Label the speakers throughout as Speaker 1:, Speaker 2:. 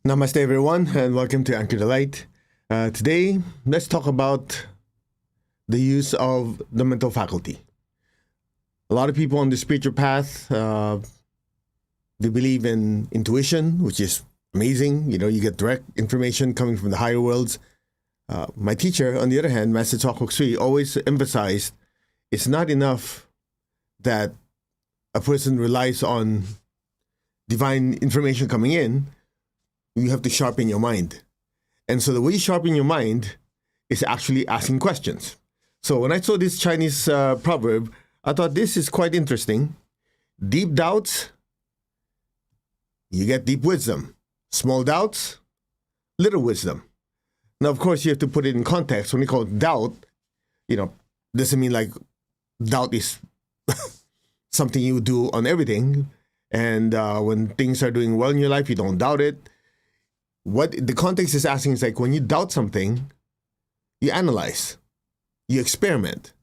Speaker 1: Namaste, everyone, and welcome to Anchor the Light. Today, let's talk about the use of the mental faculty. A lot of people on the spiritual path, they believe in intuition, which is amazing. You get direct information coming from the higher worlds. My teacher, on the other hand, Master Chokhok Sui, always emphasized it's not enough that a person relies on divine information coming in. You have to sharpen your mind. And so the way you sharpen your mind is actually asking questions. So when I saw this Chinese proverb, I thought this is quite interesting. Deep doubts, you get deep wisdom. Small doubts, little wisdom. Now, of course, you have to put it in context. When you call it doubt, doesn't mean like doubt is something you do on everything. And when things are doing well in your life, you don't doubt it. What the context is asking is like when you doubt something, you analyze, you experiment.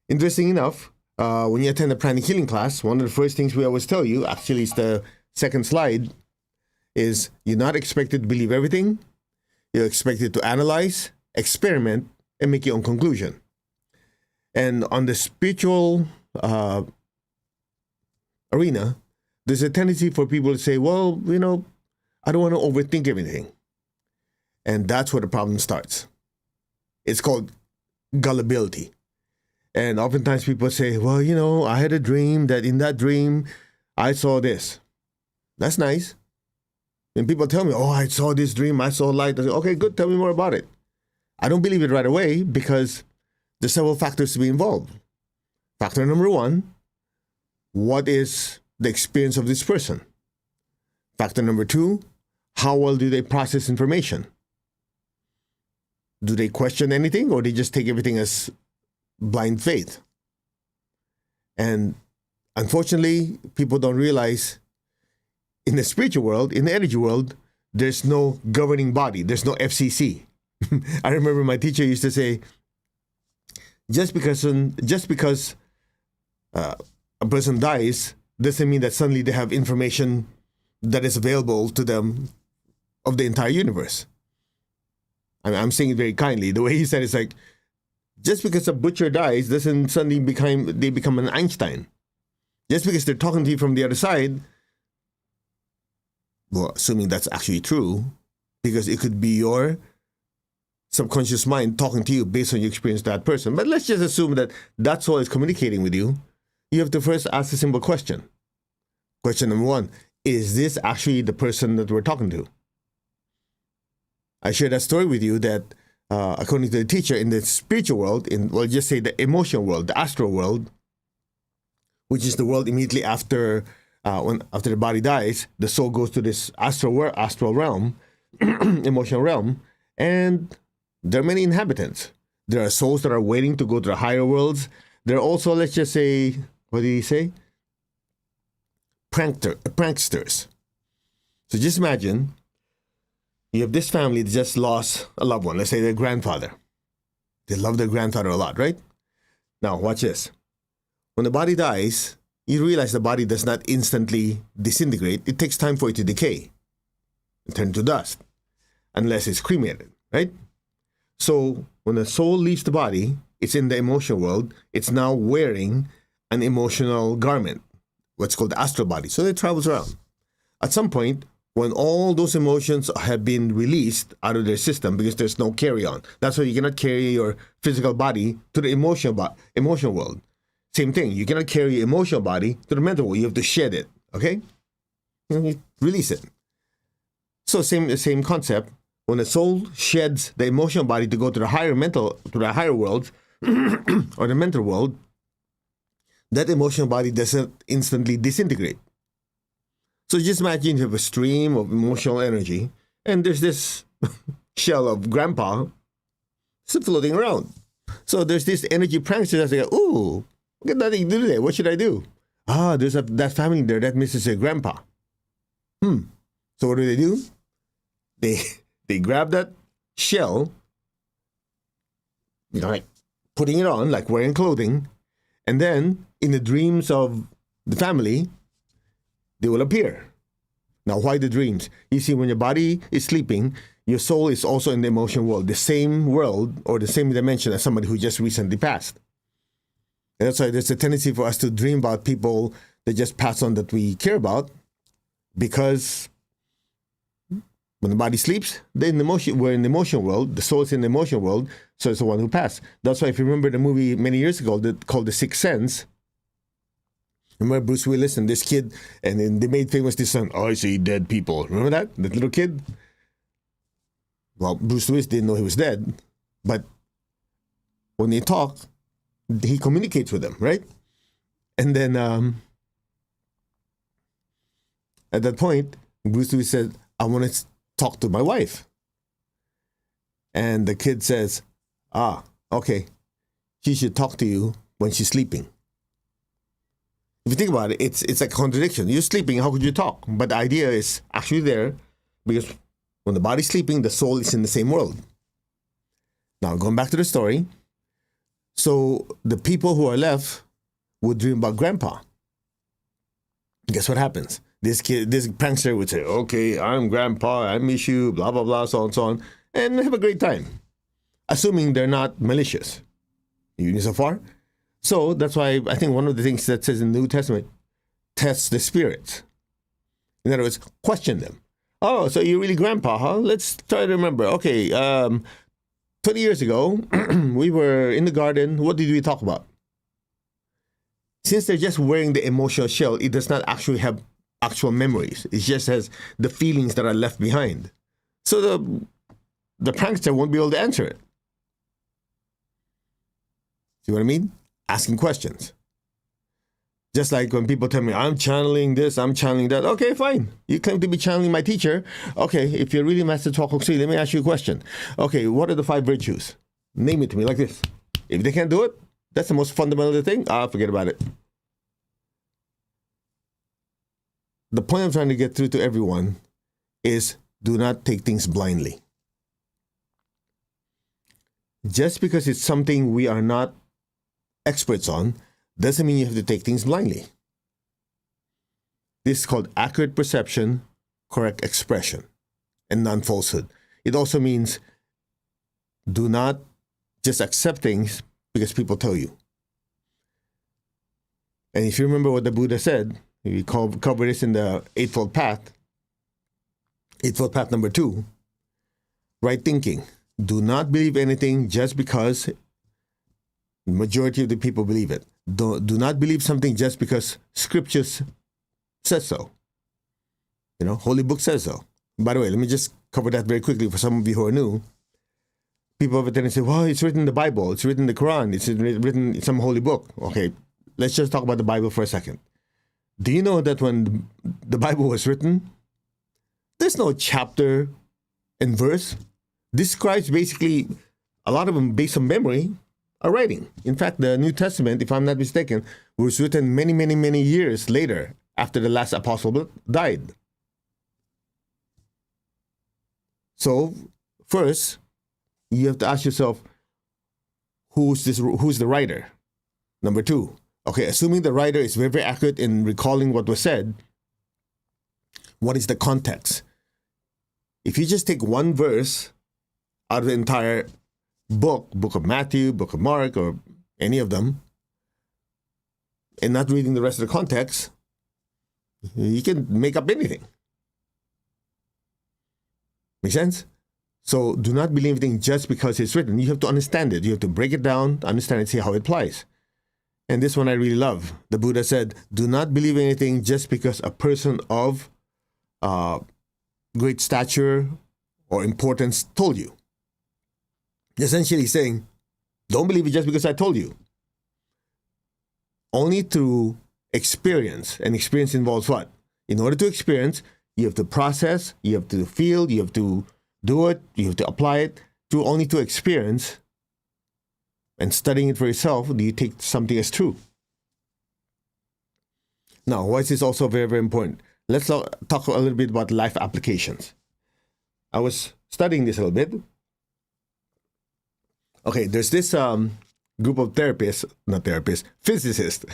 Speaker 1: Interesting enough, when you attend a pranic healing class, one of the first things we always tell you, actually it's the second slide, is you're not expected to believe everything. You're expected to analyze, experiment, and make your own conclusion. And on the spiritual arena, there's a tendency for people to say, well, I don't want to overthink everything. And that's where the problem starts. It's called gullibility. And oftentimes people say, well, I had a dream that in that dream, I saw this. That's nice. When people tell me, I saw this dream, I saw light, I say, okay, good, tell me more about it. I don't believe it right away because there's several factors to be involved. Factor number one, what is the experience of this person? Factor number two, how well do they process information? Do they question anything or they just take everything as blind faith? And unfortunately, people don't realize in the spiritual world, in the energy world, there's no governing body. There's no FCC. I remember my teacher used to say, just because a person dies doesn't mean that suddenly they have information that is available to them of the entire universe. I'm saying it very kindly. The way he said it's like, just because a butcher dies doesn't suddenly they become an Einstein. Just because they're talking to you from the other side, well, assuming that's actually true, because it could be your subconscious mind talking to you based on your experience with that person. But let's just assume that that's all it's communicating with you. You have to first ask a simple question. Question number one, is this actually the person that we're talking to? I shared that story with you that according to the teacher in the spiritual world, just say the emotional world, the astral world, which is the world immediately after after the body dies, the soul goes to this astral realm, emotional realm, and there are many inhabitants. There are souls that are waiting to go to the higher worlds. There are also, let's just say, what did he say? Pranksters. So just imagine you have this family that just lost a loved one. Let's say their grandfather. They love their grandfather a lot, right? Now, watch this. When the body dies, you realize the body does not instantly disintegrate. It takes time for it to decay and turn to dust, unless it's cremated, right? So when the soul leaves the body, it's in the emotional world. It's now wearing an emotional garment, what's called the astral body. So it travels around. At some point, when all those emotions have been released out of their system because there's no carry-on. That's why you cannot carry your physical body to the emotional world. Same thing, you cannot carry your emotional body to the mental world. You have to shed it, okay? You release it. So same concept. When the soul sheds the emotional body to go to the higher world, or the mental world, that emotional body doesn't instantly disintegrate. So just imagine you have a stream of emotional energy, and there's this shell of grandpa still floating around. So there's this energy prankster that's like, ooh, got nothing to do today. What should I do? There's that family there that misses their grandpa. So what do? They grab that shell, like putting it on, like wearing clothing, and then in the dreams of the family, they will appear. Now, why the dreams? You see, when your body is sleeping, your soul is also in the emotional world, the same world or the same dimension as somebody who just recently passed. And that's why there's a tendency for us to dream about people that just pass on that we care about, because when the body sleeps, we're in the emotional world, the soul is in the emotional world, so it's the one who passed. That's why if you remember the movie many years ago called The Sixth Sense, remember Bruce Willis and this kid, and then they made famous this song, "I see dead people." Remember that? That little kid? Well, Bruce Willis didn't know he was dead, but when they talk, he communicates with them, right? And then at that point, Bruce Willis said, "I want to talk to my wife." And the kid says, okay, she should talk to you when she's sleeping. If you think about it, it's like a contradiction. You're sleeping, how could you talk? But the idea is actually there, because when the body's sleeping, the soul is in the same world. Now, going back to the story, so the people who are left would dream about grandpa. Guess what happens? This prankster would say, "Okay, I'm grandpa, I miss you, blah, blah, blah, so on, so on," and have a great time, assuming they're not malicious. You so far? So that's why I think one of the things that says in the New Testament, test the spirits. In other words, question them. "Oh, so you're really grandpa, huh? Let's try to remember. Okay, 20 years ago, we were in the garden. What did we talk about?" Since they're just wearing the emotional shell, it does not actually have actual memories. It just has the feelings that are left behind. So the prankster won't be able to answer it. See what I mean? Asking questions. Just like when people tell me, "I'm channeling this, I'm channeling that." Okay, fine. You claim to be channeling my teacher. Okay, if you're really Master Twakoksui, let me ask you a question. Okay, what are the 5 virtues? Name it to me like this. If they can't do it, that's the most fundamental thing. Forget about it. The point I'm trying to get through to everyone is, do not take things blindly. Just because it's something we are not experts on doesn't mean you have to take things blindly. This is called accurate perception, correct expression, and non-falsehood. It also means do not just accept things because people tell you. And if you remember what the Buddha said, we cover this in the Eightfold Path. Eightfold Path number 2, right thinking. Do not believe anything just because the majority of the people believe it. Do not believe something just because scriptures says so. Holy Book says so. By the way, let me just cover that very quickly for some of you who are new. People have a tendency to say, "Well, it's written in the Bible, it's written in the Quran, it's written in some holy book." Okay, let's just talk about the Bible for a second. Do you know that when the Bible was written, there's no chapter and verse? These scribes basically, a lot of them based on memory, are writing. In fact, the New Testament, if I'm not mistaken, was written many, many, many years later after the last apostle died. So, first, you have to ask yourself, who's the writer? Number 2, okay, assuming the writer is very, very accurate in recalling what was said, what is the context? If you just take one verse out of the entire book of Matthew, book of Mark, or any of them, and not reading the rest of the context, you can make up anything. Make sense? So do not believe anything just because it's written. You have to understand it. You have to break it down, understand it, see how it applies. And this one I really love. The Buddha said, "Do not believe anything just because a person of great stature or importance told you." Essentially saying, don't believe it just because I told you. Only through experience. And experience involves what? In order to experience, you have to process, you have to feel, you have to do it, you have to apply it. Only to experience and studying it for yourself do you take something as true. Now, why is this also very, very important? Let's talk a little bit about life applications. I was studying this a little bit. Okay, there's this group of physicists.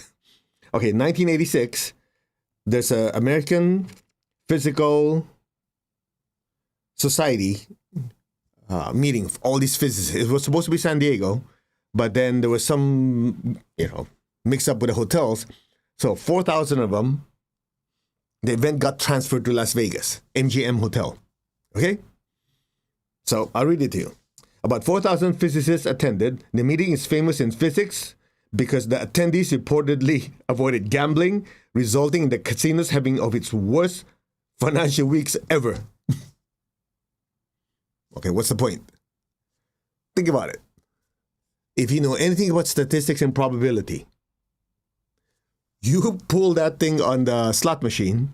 Speaker 1: Okay, 1986, there's an American physical society meeting of all these physicists. It was supposed to be San Diego, but then there was some, mix up with the hotels. So 4,000 of them, the event got transferred to Las Vegas, MGM Hotel. Okay? So I'll read it to you. About 4,000 physicists attended. The meeting is famous in physics because the attendees reportedly avoided gambling, resulting in the casinos having of its worst financial weeks ever. Okay, what's the point? Think about it. If you know anything about statistics and probability, you pull that thing on the slot machine,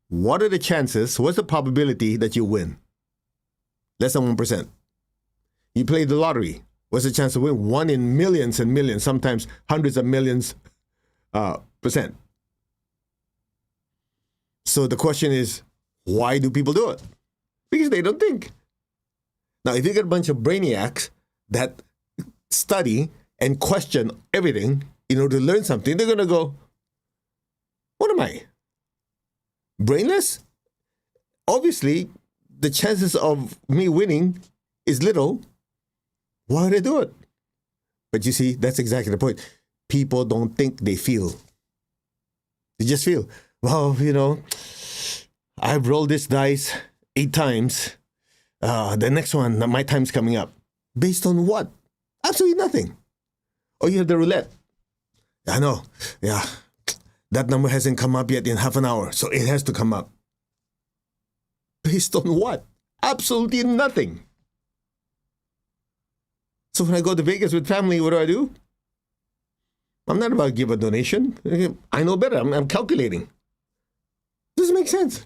Speaker 1: what are the chances, what's the probability that you win? Less than 1%. You play the lottery, what's the chance to win? 1 in millions and millions, sometimes hundreds of millions percent. So the question is, why do people do it? Because they don't think. Now, if you get a bunch of brainiacs that study and question everything in order to learn something, they're going to go, what am I? Brainless? Obviously, the chances of me winning is little. Why would I do it? But you see, that's exactly the point. People don't think, they feel. They just feel, well, I've rolled this dice 8 times. The next one, my time's coming up. Based on what? Absolutely nothing. Or you have the roulette. I know. Yeah. That number hasn't come up yet in half an hour, so it has to come up. Based on what? Absolutely nothing. So when I go to Vegas with family, what do? I'm not about to give a donation. I know better. I'm calculating. Doesn't make sense.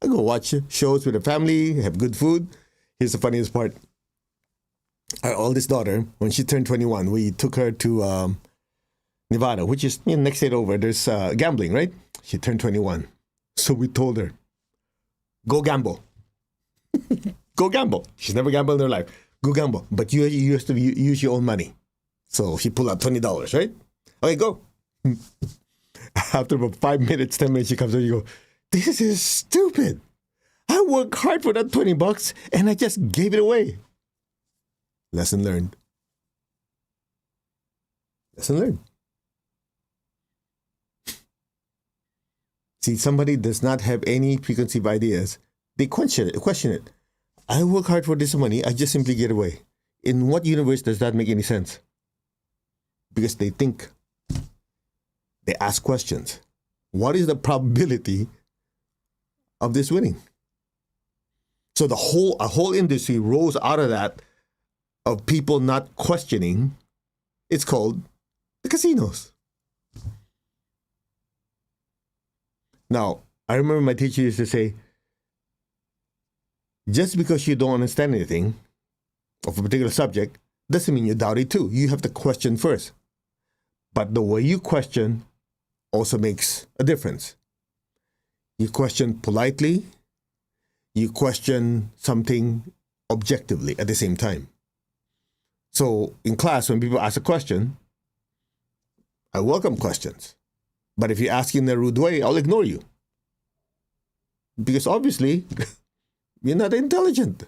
Speaker 1: I go watch shows with the family, have good food. Here's the funniest part. Our oldest daughter, when she turned 21, we took her to Nevada, which is next state over. There's gambling, right? She turned 21. So we told her, go gamble. Go gamble. She's never gambled in her life. Go gamble. But you have to use your own money. So she pulled out $20, right? Okay, go. After about 5 minutes, 10 minutes, she comes over and you go, this is stupid. I worked hard for that $20 and I just gave it away. Lesson learned. Lesson learned. See, somebody does not have any preconceived ideas. They question it. I work hard for this money. I just simply get away. In what universe does that make any sense? Because they think. They ask questions. What is the probability of this winning? So a whole industry rose out of that, of people not questioning. It's called the casinos. Now, I remember my teacher used to say, just because you don't understand anything of a particular subject doesn't mean you doubt it too. You have to question first. But the way you question also makes a difference. You question politely. You question something objectively at the same time. So in class, when people ask a question, I welcome questions. But if you ask in a rude way, I'll ignore you. Because obviously, you're not intelligent.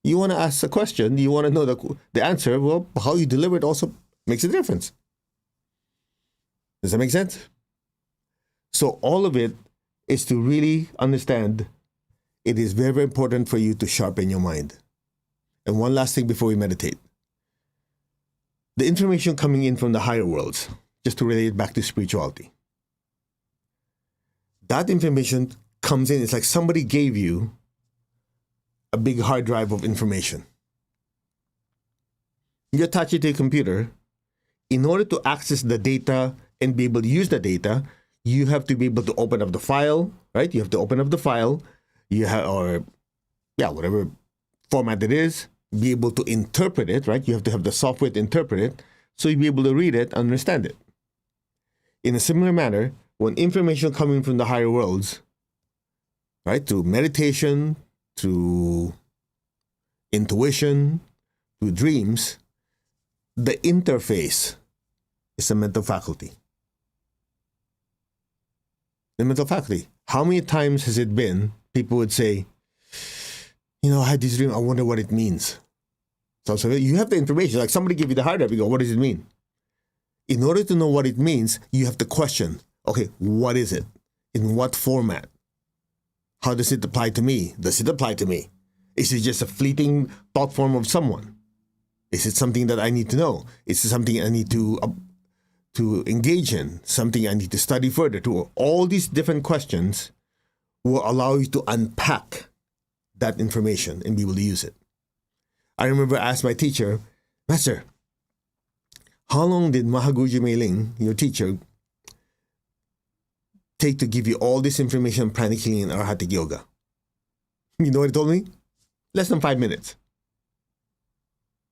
Speaker 1: You want to ask a question, you want to know the answer, well, how you deliver it also makes a difference. Does that make sense? So all of it is to really understand it is very, very important for you to sharpen your mind. And one last thing before we meditate. The information coming in from the higher worlds, just to relate it back to spirituality. That information comes in, it's like somebody gave you a big hard drive of information. You attach it to a computer. In order to access the data and be able to use the data, you have to be able to open up the file, right? You have to open up the file, whatever format it is, be able to interpret it, right? You have to have the software to interpret it, so you'll be able to read it, understand it. In a similar manner, when information coming from the higher worlds, right, through meditation, through intuition, through dreams, the interface is a mental faculty. The mental faculty. How many times has it been people would say, I had this dream, I wonder what it means. So you have the information, like somebody give you the hard drive, you go, what does it mean? In order to know what it means, you have to question, okay, what is it? In what format? How does it apply to me? Does it apply to me? Is it just a fleeting thought form of someone? Is it something that I need to know? Is it something I need to engage in? Something I need to study further? All these different questions will allow you to unpack that information and be able to use it. I remember I asked my teacher, Master, how long did Mahaguruji Meiling, your teacher, take to give you all this information on pranic healing and Arhatic yoga? You know what he told me? Less than 5 minutes.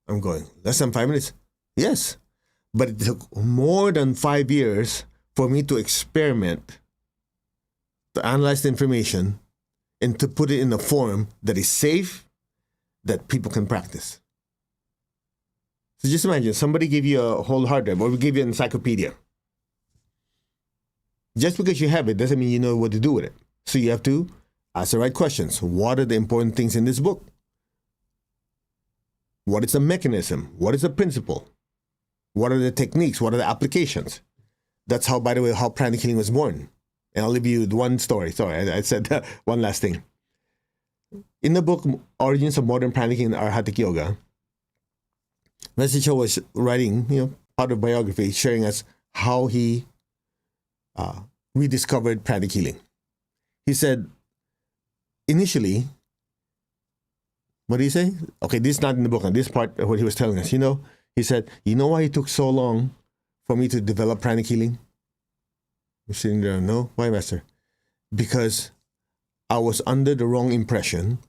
Speaker 1: I'm going, less than 5 minutes? Yes. But it took more than 5 years for me to experiment, to analyze the information, and to put it in a form that is safe, that people can practice. So just imagine, somebody gave you a whole hard drive, or we give you an encyclopedia. Just because you have it doesn't mean you know what to do with it. So you have to ask the right questions. What are the important things in this book? What is the mechanism? What is the principle? What are the techniques? What are the applications? That's how, by the way, how pranic healing was born. And I'll leave you with one story. Sorry, I said one last thing. In the book, Origins of Modern Pranic Healing and Arhatic Yoga, Master Cho was writing, part of biography, sharing us how he rediscovered pranic healing. He said, initially, what did he say? Okay, this is not in the book, and this part of what he was telling us. He said, why it took so long for me to develop pranic healing? I'm sitting there, no, why, Master? Because I was under the wrong impression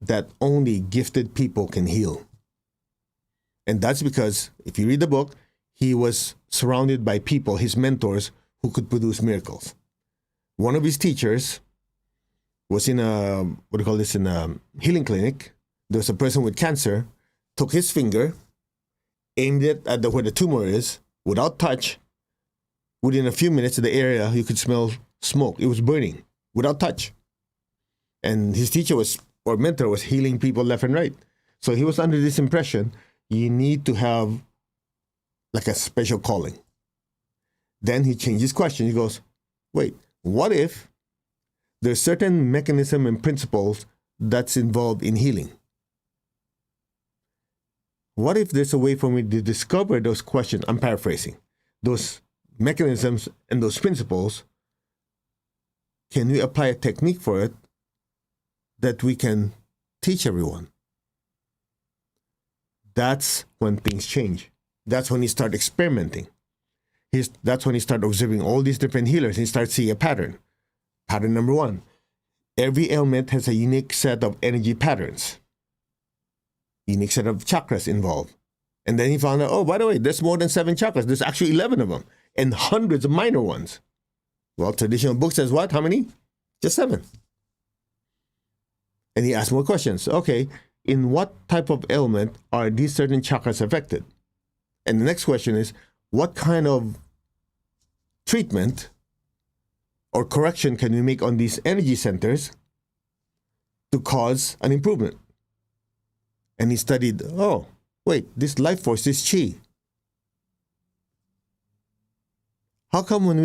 Speaker 1: that only gifted people can heal. And that's because, if you read the book, he was surrounded by people, his mentors, who could produce miracles. One of his teachers was in a healing clinic. There was a person with cancer, took his finger, aimed it at where the tumor is, without touch. Within a few minutes, in the area, you could smell smoke. It was burning, without touch. And his teacher or mentor was healing people left and right. So he was under this impression, you need to have like a special calling. Then he changed his question. He goes, wait, what if there's certain mechanism and principles that's involved in healing? What if there's a way for me to discover those questions? I'm paraphrasing. Those mechanisms and those principles. Can we apply a technique for it that we can teach everyone? That's when things change. That's when he started experimenting. That's when he started observing all these different healers. He started seeing a pattern. Pattern number one, every ailment has a unique set of energy patterns, unique set of chakras involved. And then he found out, oh, by the way, there's more than 7 chakras. There's actually 11 of them and hundreds of minor ones. Well, traditional book says what? How many? Just 7. And he asked more questions. Okay, in what type of ailment are these certain chakras affected? And the next question is, what kind of treatment or correction can we make on these energy centers to cause an improvement? And he studied, oh, wait, this life force, this chi. How come when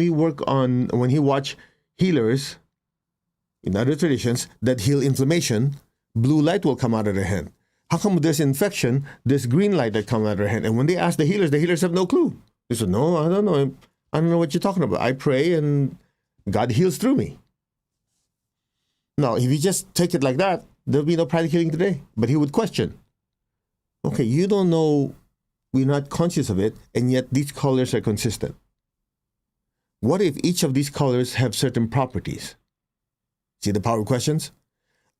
Speaker 1: he watch healers in other traditions that heal inflammation, blue light will come out of their hand? How come there's infection, there's green light that comes out of their hand? And when they ask the healers have no clue. They said, no, I don't know. I don't know what you're talking about. I pray and God heals through me. Now, if you just take it like that, there'll be no pranic healing today. But he would question. Okay, you don't know, we're not conscious of it, and yet these colors are consistent. What if each of these colors have certain properties? See the power of questions?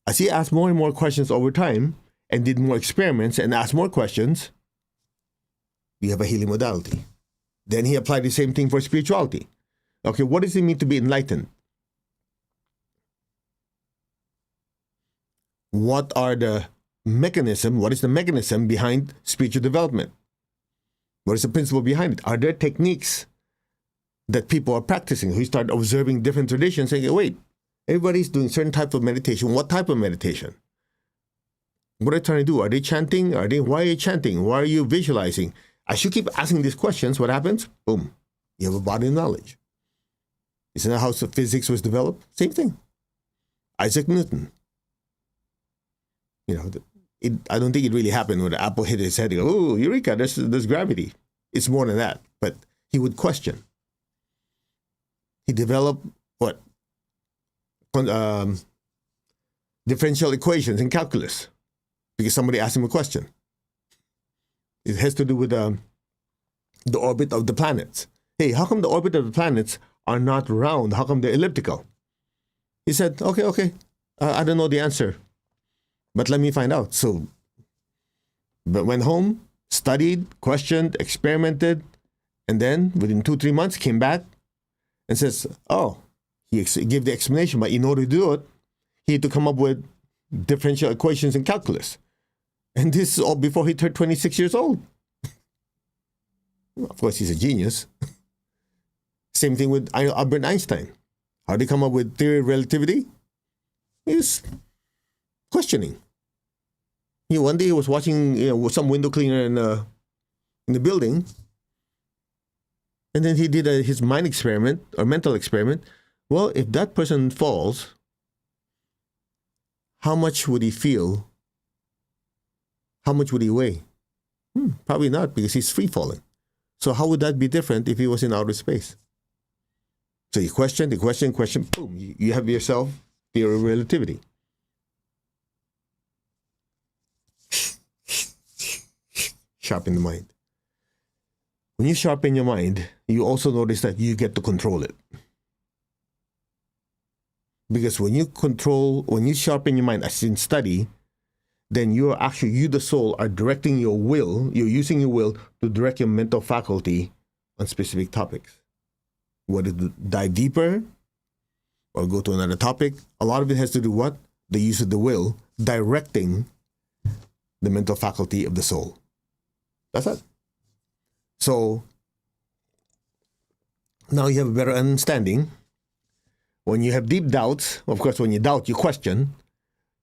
Speaker 1: As he asked more and more questions over time, and did more experiments and asked more questions, we have a healing modality. Then he applied the same thing for spirituality. Okay, what does it mean to be enlightened? What is the mechanism behind spiritual development? What is the principle behind it? Are there techniques that people are practicing. We start observing different traditions, saying, wait, everybody's doing certain type of meditation. What type of meditation? What are they trying to do? Are they chanting? Why are you chanting? Why are you visualizing? As you keep asking these questions, what happens? Boom, you have a body of knowledge. Isn't that how physics was developed? Same thing. Isaac Newton. You know, I don't think it really happened when the apple hit his head. He goes, oh, eureka, there's gravity. It's more than that. But he would question. He developed what? Differential equations in calculus because somebody asked him a question. It has to do with the orbit of the planets. Hey, how come the orbit of the planets are not round? How come they're elliptical? He said, okay, I don't know the answer, but let me find out. So, but went home, studied, questioned, experimented, and then within 2-3 months came back and says, he gave the explanation, but in order to do it, he had to come up with differential equations in calculus. And this is all before he turned 26 years old. Of course, he's a genius. Same thing with Albert Einstein. How did he come up with theory of relativity? He's questioning. One day he was watching some window cleaner in the building, and then he did his mind experiment or mental experiment. Well, if that person falls, how much would he feel? How much would he weigh? Probably not, because he's free falling. So how would that be different if he was in outer space? So you question, boom, you have yourself theory of relativity. Sharpen the mind. When you sharpen your mind, you also notice that you get to control it. Because when you sharpen your mind, as in study, then you the soul, are directing your will, you're using your will to direct your mental faculty on specific topics. Whether to dive deeper or go to another topic, a lot of it has to do what? The use of the will, directing the mental faculty of the soul. That's it. So now you have a better understanding. When you have deep doubts, of course, when you doubt, you question,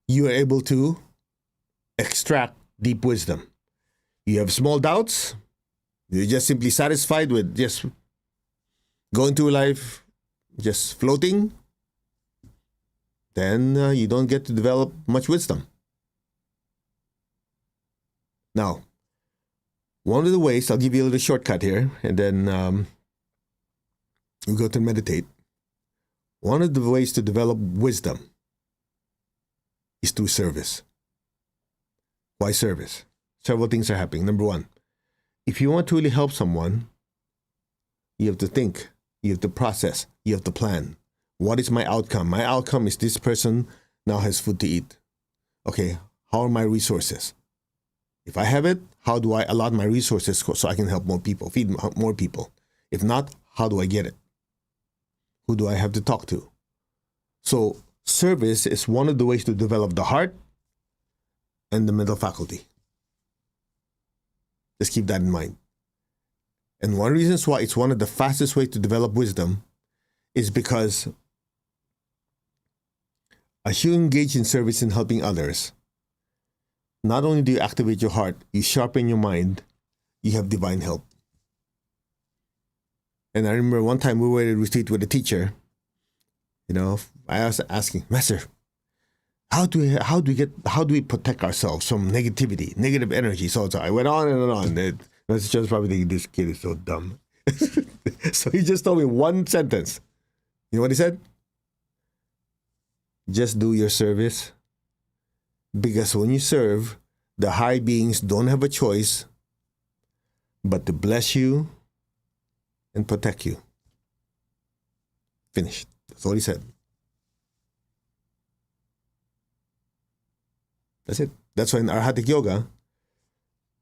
Speaker 1: you are able to extract deep wisdom. You have small doubts, you're just simply satisfied with just going through life, just floating, then you don't get to develop much wisdom. Now, one of the ways, I'll give you a little shortcut here, and then we go to meditate. One of the ways to develop wisdom is through service. Why service? Several things are happening. Number one, if you want to really help someone, you have to think, you have to process, you have to plan. What is my outcome? My outcome is this person now has food to eat. Okay, how are my resources? If I have it, how do I allot my resources so I can help more people, feed more people? If not, how do I get it? Who do I have to talk to? So service is one of the ways to develop the heart and the mental faculty. Just keep that in mind. And one of the reasons why it's one of the fastest ways to develop wisdom is because as you engage in service and helping others, not only do you activate your heart, you sharpen your mind, you have divine help. And I remember one time we were at a retreat with a teacher. I was asking, Master, how do we protect ourselves from negativity, negative energy? So I went on and on. That's just probably thinking this kid is so dumb. So he just told me one sentence. You know what he said? Just do your service. Because when you serve, the high beings don't have a choice but to bless you and protect you. Finished. That's all he said. That's it. That's why in Arhatic Yoga,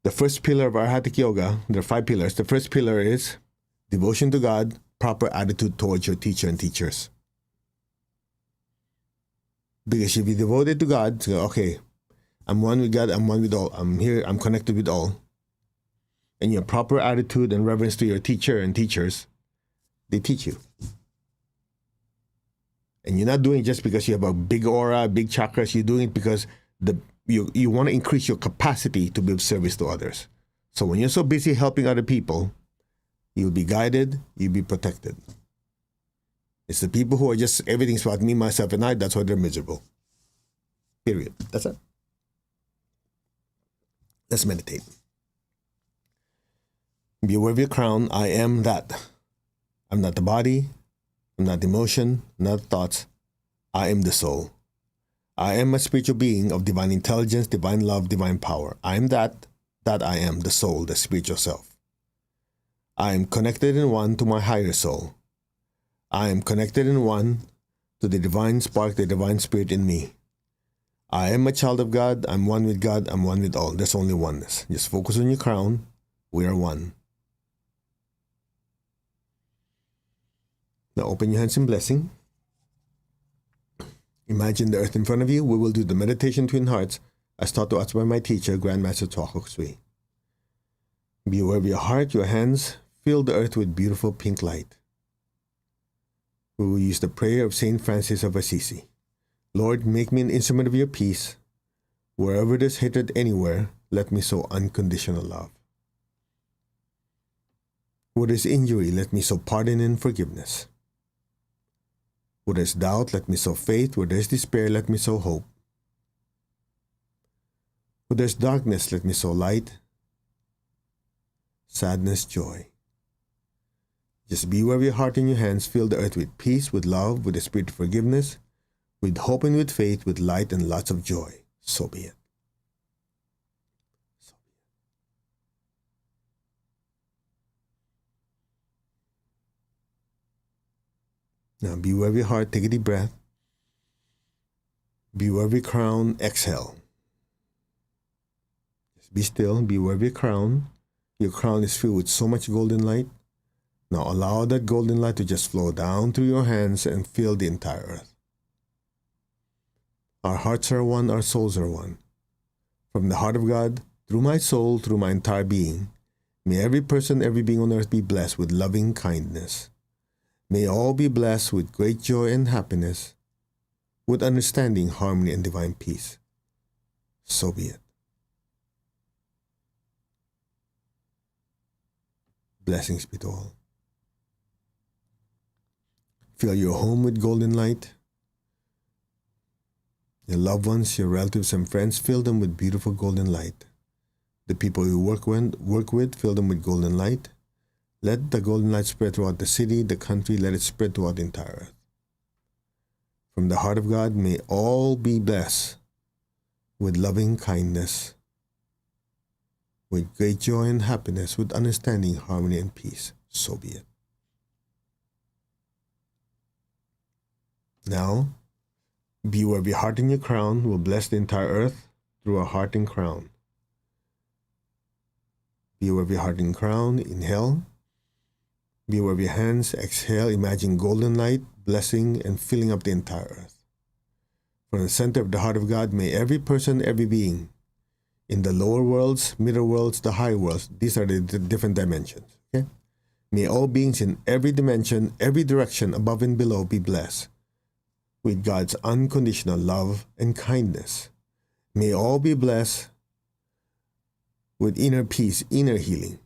Speaker 1: the first pillar of Arhatic Yoga, there are 5 pillars. The first pillar is devotion to God, proper attitude towards your teacher and teachers. Because if you're devoted to God, okay, I'm one with God, I'm one with all, I'm here, I'm connected with all. And your proper attitude and reverence to your teacher and teachers, they teach you. And you're not doing it just because you have a big aura, big chakras. You're doing it because you want to increase your capacity to be of service to others. So when you're so busy helping other people, you'll be guided, you'll be protected. It's the people who are just, everything's about me, myself, and I, that's why they're miserable. Period. That's it. Let's meditate. Be aware of your crown. I am that. I'm not the body. I'm not the emotion, not the thoughts. I am the soul. I am a spiritual being of divine intelligence, divine love, divine power. I am that I am, the soul, the spiritual self. I am connected in one to my higher soul. I am connected in one to the divine spark, the divine spirit in me. I am a child of God. I'm one with God. I'm one with all. There's only oneness. Just focus on your crown. We are one. Now open your hands in blessing. Imagine the earth in front of you. We will do the meditation twin hearts as taught to us by my teacher, Grandmaster Tuakok Sui. Be aware of your heart, your hands. Fill the earth with beautiful pink light. We will use the prayer of Saint Francis of Assisi. Lord, make me an instrument of your peace. Wherever there's hatred anywhere, let me sow unconditional love. Where there's injury, let me sow pardon and forgiveness. Where there's doubt, let me sow faith. Where there's despair, let me sow hope. Where there's darkness, let me sow light. Sadness, joy. Just be aware of your heart and your hands. Fill the earth with peace, with love, with the spirit of forgiveness, with hope and with faith, with light and lots of joy. So be it. So be it. Now be aware of your heart. Take a deep breath. Be aware of your crown. Exhale. Just be still. Be aware of your crown. Your crown is filled with so much golden light. Now allow that golden light to just flow down through your hands and fill the entire earth. Our hearts are one, our souls are one. From the heart of God, through my soul, through my entire being, may every person, every being on earth be blessed with loving kindness. May all be blessed with great joy and happiness, with understanding, harmony, and divine peace. So be it. Blessings be to all. Fill your home with golden light. Your loved ones, your relatives and friends, fill them with beautiful golden light. The people you work with, fill them with golden light. Let the golden light spread throughout the city, the country, let it spread throughout the entire earth. From the heart of God, may all be blessed with loving kindness, with great joy and happiness, with understanding, harmony, and peace. So be it. Now, be aware of your heart and your crown. Will bless the entire earth through our heart and crown. Be aware of your heart and crown. Inhale. Be aware of your hands. Exhale. Imagine golden light, blessing, and filling up the entire earth. From the center of the heart of God, may every person, every being, in the lower worlds, middle worlds, the high worlds, these are the different dimensions. Okay? May all beings in every dimension, every direction, above and below, be blessed with God's unconditional love and kindness. May all be blessed with inner peace, inner healing.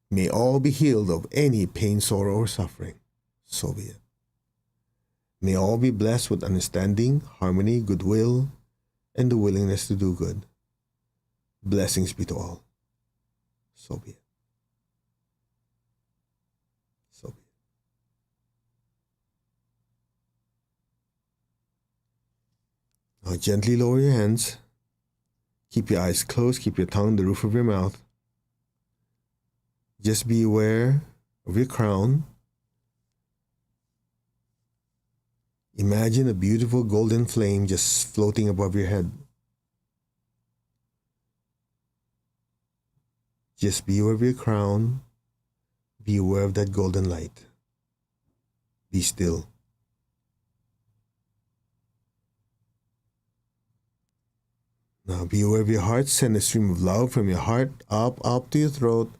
Speaker 1: May all be healed of any pain, sorrow, or suffering. So be it. May all be blessed with understanding, harmony, goodwill, and the willingness to do good. Blessings be to all. So be it. So be it. Now gently lower your hands. Keep your eyes closed. Keep your tongue on the roof of your mouth. Just be aware of your crown. Imagine a beautiful golden flame just floating above your head. Just be aware of your crown. Be aware of that golden light. Be still. Now be aware of your heart. Send a stream of love from your heart up to your throat,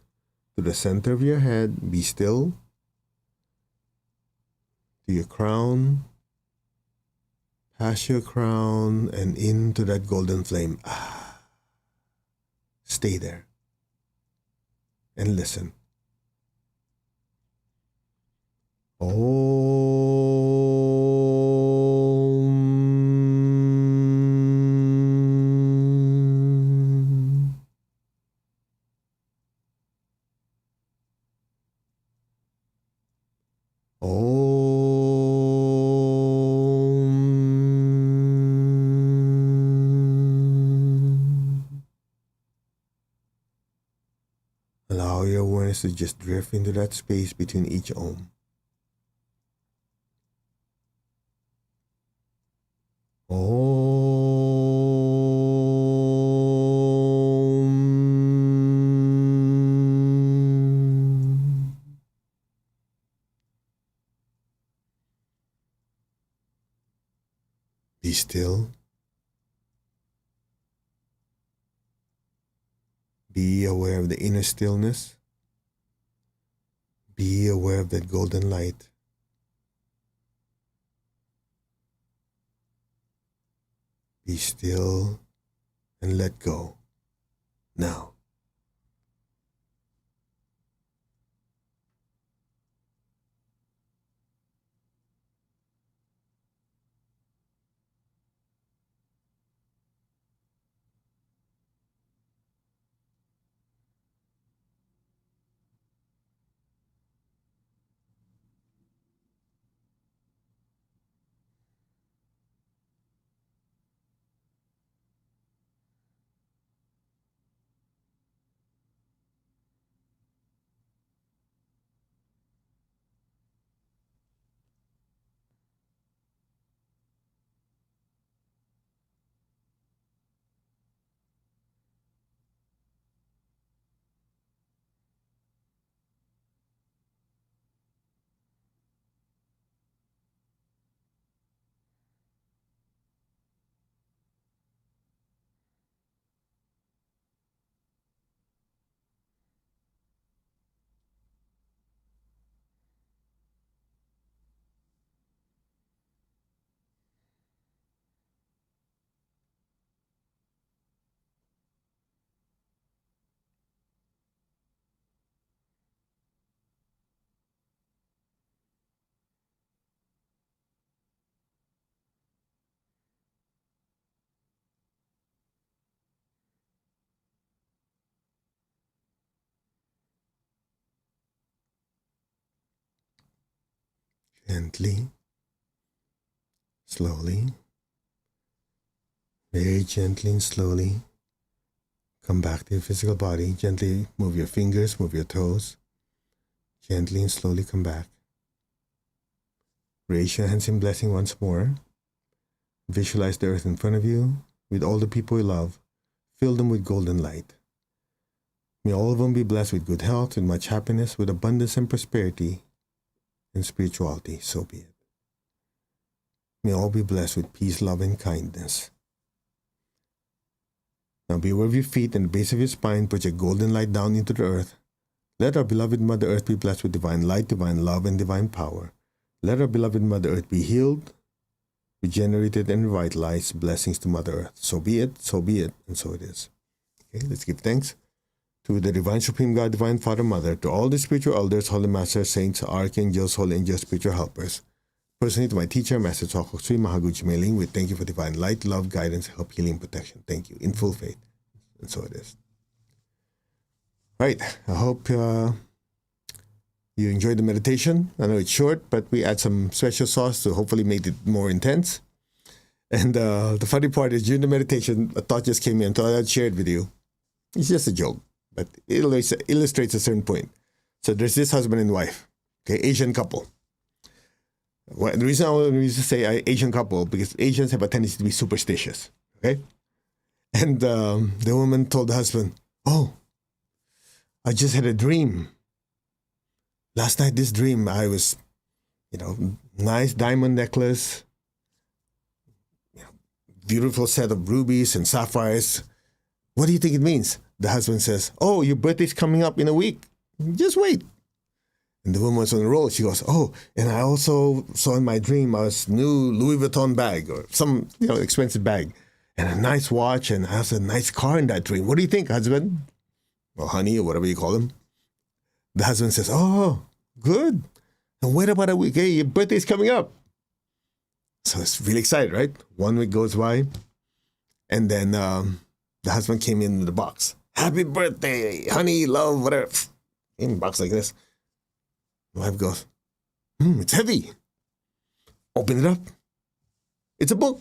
Speaker 1: to the center of your head. Be still. to your crown, past your crown, and into that golden flame. Stay there and listen. Allow your awareness to just drift into that space between each Om. Be still. Be aware of the inner stillness. Be aware of that golden light. Be still and let go. Now. Gently, slowly, very gently and slowly, come back to your physical body. Gently move your fingers, move your toes. Gently and slowly come back. Raise your hands in blessing once more. Visualize the earth in front of you with all the people you love. Fill them with golden light. May all of them be blessed with good health, with much happiness, with abundance and prosperity and spirituality. So be it. May all be blessed with peace, love, and kindness. Now be aware of your feet and the base of your spine. Put your golden light down into the earth. Let our beloved Mother Earth be blessed with divine light, divine love, and divine power. Let our beloved Mother Earth be healed, regenerated, and revitalized. Blessings to Mother Earth. So be it, and so it is. Okay, let's give thanks to the Divine Supreme God, Divine Father, Mother, to all the spiritual elders, Holy Masters, Saints, Archangels, Holy Angels, spiritual helpers. Personally, to my teacher, Master Choco Sri Mahaguchi Meiling, we thank you for divine light, love, guidance, help, healing, protection. Thank you, in full faith. And so it is. Right, I hope you enjoyed the meditation. I know it's short, but we add some special sauce to hopefully make it more intense. And the funny part is, during the meditation, a thought just came in, so I'd share it with you. It's just a joke, but it illustrates a certain point. So there's this husband and wife, okay, Asian couple. Well, the reason I always say Asian couple, because Asians have a tendency to be superstitious, okay? And the woman told the husband, "Oh, I just had a dream. Last night, this dream, I was, nice diamond necklace, beautiful set of rubies and sapphires. What do you think it means?" The husband says, "Oh, your birthday's coming up in a week. Just wait." And the woman was on the roll. She goes, oh, and I also saw in my dream a new Louis Vuitton bag or some expensive bag and a nice watch, and I also a nice car in that dream. What do you think, husband? Or honey, or whatever you call him. The husband says, oh, good. And wait about a week. Hey, your birthday's coming up. So it's really excited, right? 1 week goes by. And then the husband came in the box. Happy birthday, honey, love, whatever. In a box like this. The wife goes, it's heavy. Open it up. It's a book.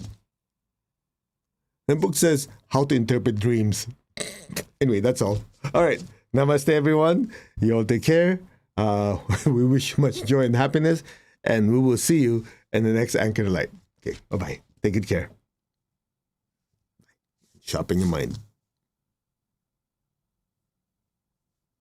Speaker 1: The book says how to interpret dreams. Anyway, that's all. All right. Namaste, everyone. You all take care. We wish you much joy and happiness. And we will see you in the next Anchor Light. Okay. Bye-bye. Take good care. Sharpen your mind.